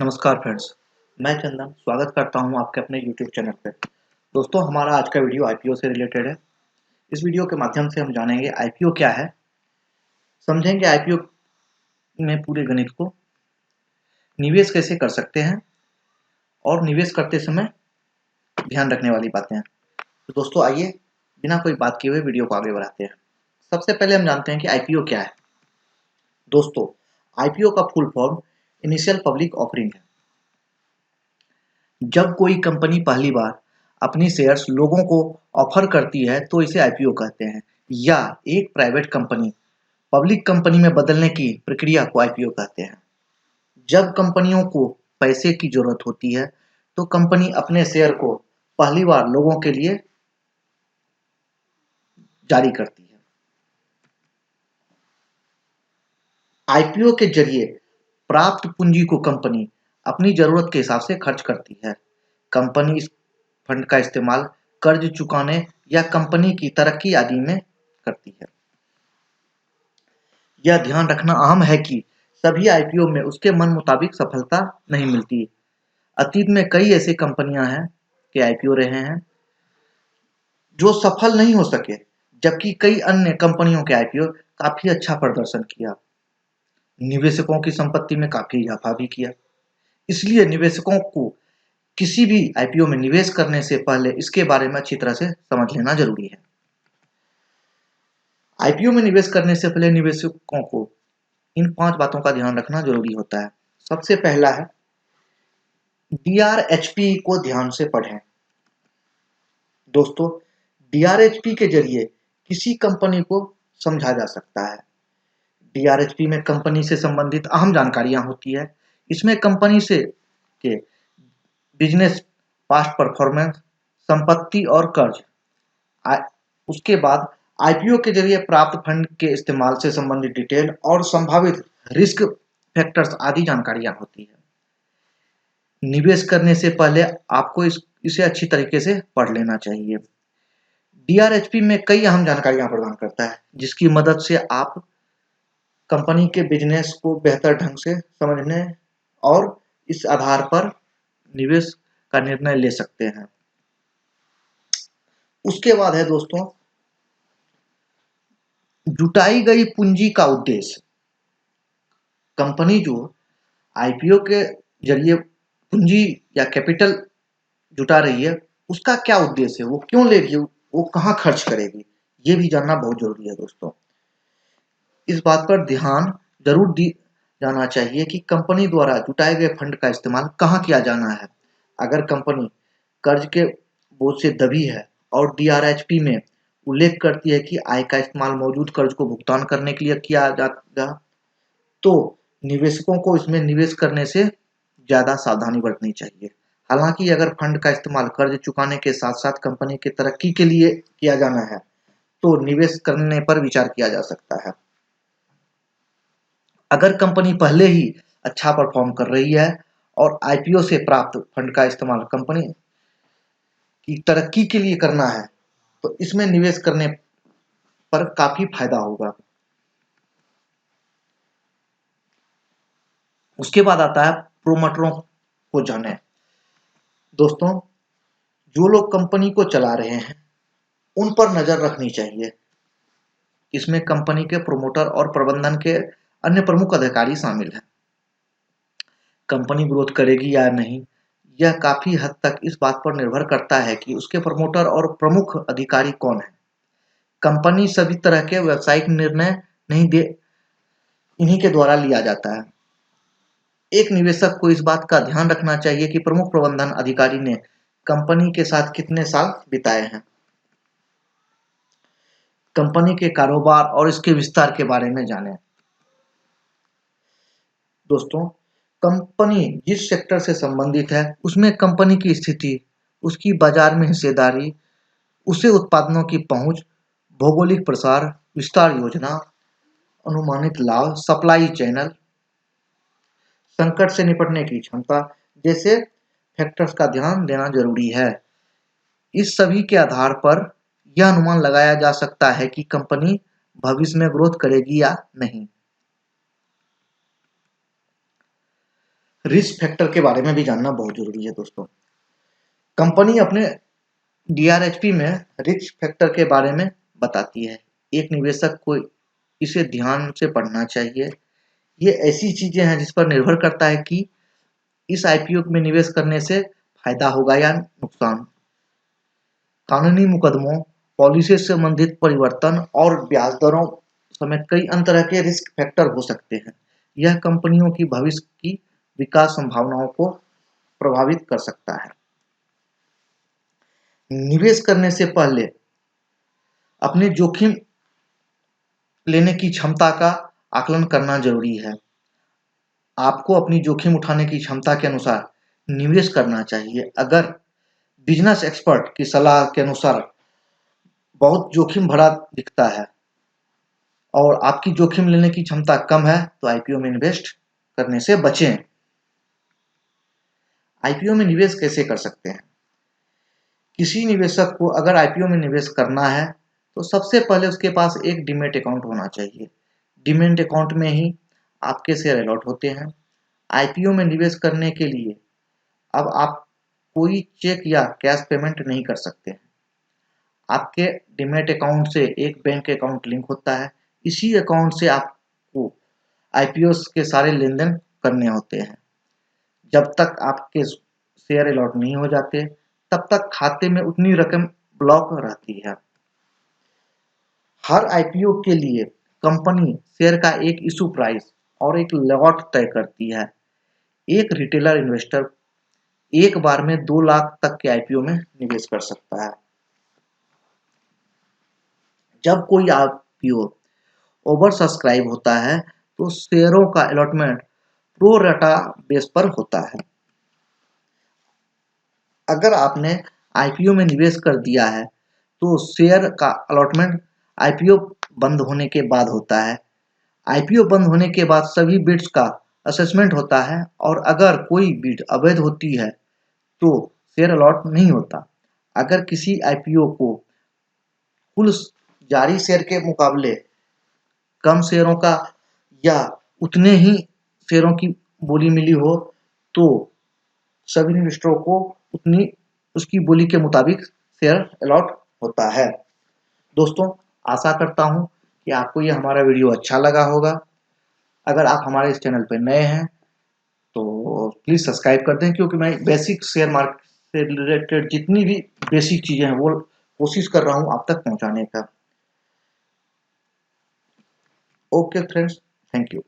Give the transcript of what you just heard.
नमस्कार फ्रेंड्स, मैं चंदन स्वागत करता हूं आपके अपने YouTube चैनल पे। दोस्तों, हमारा आज का वीडियो IPO से रिलेटेड है। इस वीडियो के माध्यम से हम जानेंगे IPO क्या है, समझेंगे IPO में पूरे गणित को, निवेश कैसे कर सकते हैं और निवेश करते समय ध्यान रखने वाली बातें हैं। तो दोस्तों आइए बिना कोई बात किए हुए वीडियो को आगे बढ़ाते हैं। सबसे पहले हम जानते हैं कि IPO क्या है। दोस्तों, IPO का full form initial public offering है। जब कोई कंपनी पहली बार अपनी शेयर्स लोगों को ऑफर करती है तो इसे IPO कहते हैं, या एक प्राइवेट कंपनी पब्लिक कंपनी में बदलने की प्रक्रिया को IPO कहते हैं। जब कंपनियों को पैसे की जरूरत होती है तो कंपनी अपने शेयर को पहली बार लोगों के लिए जारी करती है। IPO के जरिए प्राप्त पूंजी को कंपनी अपनी जरूरत के हिसाब से खर्च करती है। कंपनी इस फंड का इस्तेमाल कर्ज चुकाने या कंपनी की तरक्की आदि में करती है। यह ध्यान रखना अहम है कि सभी IPO में उसके मन मुताबिक सफलता नहीं मिलती। अतीत में कई ऐसी कंपनियां हैं कि IPO रहे हैं जो सफल नहीं हो सके, जबकि कई अन्य कंपनियों के IPO काफी अच्छा प्रदर्शन किया, निवेशकों की संपत्ति में काफी इजाफा भी किया। इसलिए निवेशकों को किसी भी IPO में निवेश करने से पहले इसके बारे में अच्छी तरह से समझ लेना जरूरी है। IPO में निवेश करने से पहले निवेशकों को इन 5 बातों का ध्यान रखना जरूरी होता है। सबसे पहला है DRHP को ध्यान से पढ़ें। दोस्तों, DRHP के जरिए किसी कंपनी को समझा जा सकता है। DRHP में कंपनी से संबंधित अहम जानकारियां होती है। इसमें कंपनी से के बिजनेस, पास्ट परफॉर्मेंस, संपत्ति और कर्ज, उसके बाद IPO के जरिए प्राप्त फंड के इस्तेमाल से संबंधित डिटेल और संभावित रिस्क फैक्टर्स आदि जानकारियां होती है। निवेश करने से पहले आपको इसे अच्छी तरीके से पढ़ लेना चाहिए। DRHP में कई अहम जानकारियां प्रदान करता है, जिसकी मदद से आप कंपनी के बिजनेस को बेहतर ढंग से समझने और इस आधार पर निवेश का निर्णय ले सकते हैं। उसके बाद है दोस्तों, जुटाई गई पूंजी का उद्देश्य। कंपनी जो IPO के जरिए पूंजी या कैपिटल जुटा रही है, उसका क्या उद्देश्य है, वो क्यों ले रही है, वो कहाँ खर्च करेगी, ये भी जानना बहुत जरूरी है। दोस्तों, इस बात पर ध्यान जरूर दी जाना चाहिए कि कंपनी द्वारा जुटाए गए फंड का इस्तेमाल कहाँ किया जाना है। अगर कंपनी कर्ज के बोझ से दबी है और DRHP में उल्लेख करती है कि आय का इस्तेमाल मौजूद कर्ज को भुगतान करने के लिए किया जाएगा, तो निवेशकों को इसमें निवेश करने से ज्यादा सावधानी बरतनी चाहिए। हालांकि अगर फंड का इस्तेमाल कर्ज चुकाने के साथ साथ कंपनी की तरक्की के लिए किया जाना है तो निवेश करने पर विचार किया जा सकता है। अगर कंपनी पहले ही अच्छा परफॉर्म कर रही है और IPO से प्राप्त फंड का इस्तेमाल कंपनी की तरक्की के लिए करना है तो इसमें निवेश करने पर काफी फायदा होगा। उसके बाद आता है प्रोमोटरों को जाने। दोस्तों, जो लोग कंपनी को चला रहे हैं उन पर नजर रखनी चाहिए। इसमें कंपनी के प्रोमोटर और प्रबंधन के अन्य प्रमुख अधिकारी शामिल हैं। कंपनी ग्रोथ करेगी या नहीं, यह काफी हद तक इस बात पर निर्भर करता है कि उसके प्रमोटर और प्रमुख अधिकारी कौन है। कंपनी सभी तरह के व्यावसायिक निर्णय नहीं दे इन्हीं के द्वारा लिया जाता है। एक निवेशक को इस बात का ध्यान रखना चाहिए कि प्रमुख प्रबंधन अधिकारी ने कंपनी के साथ कितने साल बिताए हैं, कंपनी के कारोबार और इसके विस्तार के बारे में जानें। दोस्तों, कंपनी जिस सेक्टर से संबंधित है उसमें कंपनी की स्थिति, उसकी बाजार में हिस्सेदारी, उसे उत्पादनों की पहुंच, भौगोलिक प्रसार, विस्तार योजना, अनुमानित लाभ, सप्लाई चैनल, संकट से निपटने की क्षमता जैसे फैक्टर्स का ध्यान देना जरूरी है। इस सभी के आधार पर यह अनुमान लगाया जा सकता है कि कंपनी भविष्य में ग्रोथ करेगी या नहीं। रिस्क फैक्टर के बारे में भी जानना बहुत जरूरी है दोस्तों। कंपनी अपने DRHP में रिस्क फैक्टर के बारे में बताती है। एक निवेशक को इसे ध्यान से पढ़ना चाहिए। ये ऐसी चीजें हैं जिस पर निर्भर करता है कि इस IPO में निवेश करने से फायदा होगा या नुकसान। कानूनी मुकदमों, पॉलिसी से संबंधित परिवर्तन और ब्याज दरों समेत कई अन्य तरह के रिस्क फैक्टर हो सकते हैं। यह कंपनियों की भविष्य की विकास संभावनाओं को प्रभावित कर सकता है। निवेश करने से पहले अपने जोखिम लेने की क्षमता का आकलन करना जरूरी है। आपको अपनी जोखिम उठाने की क्षमता के अनुसार निवेश करना चाहिए। अगर बिजनेस एक्सपर्ट की सलाह के अनुसार बहुत जोखिम भरा दिखता है और आपकी जोखिम लेने की क्षमता कम है तो IPO में इन्वेस्ट करने से बचें। IPO में निवेश कैसे कर सकते हैं? किसी निवेशक को अगर IPO में निवेश करना है तो सबसे पहले उसके पास एक डीमैट अकाउंट होना चाहिए। डीमैट अकाउंट में ही आपके शेयर अलॉट होते हैं। IPO में निवेश करने के लिए अब आप कोई चेक या कैश पेमेंट नहीं कर सकते हैं। आपके डीमैट अकाउंट से एक बैंक अकाउंट लिंक होता है। इसी अकाउंट से आपको IPO के सारे लेन देन करने होते हैं। जब तक आपके शेयर अलॉट नहीं हो जाते तब तक खाते में उतनी रकम ब्लॉक रहती है। हर IPO के लिए कंपनी शेयर का एक इशू प्राइस और एक लॉट तय करती है। एक रिटेलर इन्वेस्टर एक बार में 2 लाख तक के IPO में निवेश कर सकता है। जब कोई IPO ओवर सब्सक्राइब होता है तो शेयरों का अलॉटमेंट प्रो राटा बेस पर होता है। अगर आपने IPO में निवेश कर दिया है तो शेयर का अलॉटमेंट IPO बंद होने के बाद होता है। IPO बंद होने के बाद सभी बिड्स का असेसमेंट होता है और अगर कोई बिड अवैध होती है तो शेयर अलॉट नहीं होता। अगर किसी IPO को कुल जारी शेयर के मुकाबले कम शेयरों का या उतने ही शेयरों की बोली मिली हो तो सभी इन्वेस्टरों को उतनी उसकी बोली के मुताबिक शेयर अलॉट होता है। दोस्तों, आशा करता हूं कि आपको ये हमारा वीडियो अच्छा लगा होगा। अगर आप हमारे इस चैनल पर नए हैं तो प्लीज़ सब्सक्राइब कर दें, क्योंकि मैं बेसिक शेयर मार्केट से रिलेटेड जितनी भी बेसिक चीज़ें हैं वो कोशिश कर रहा हूं आप तक पहुंचाने का। Okay friends, thank you.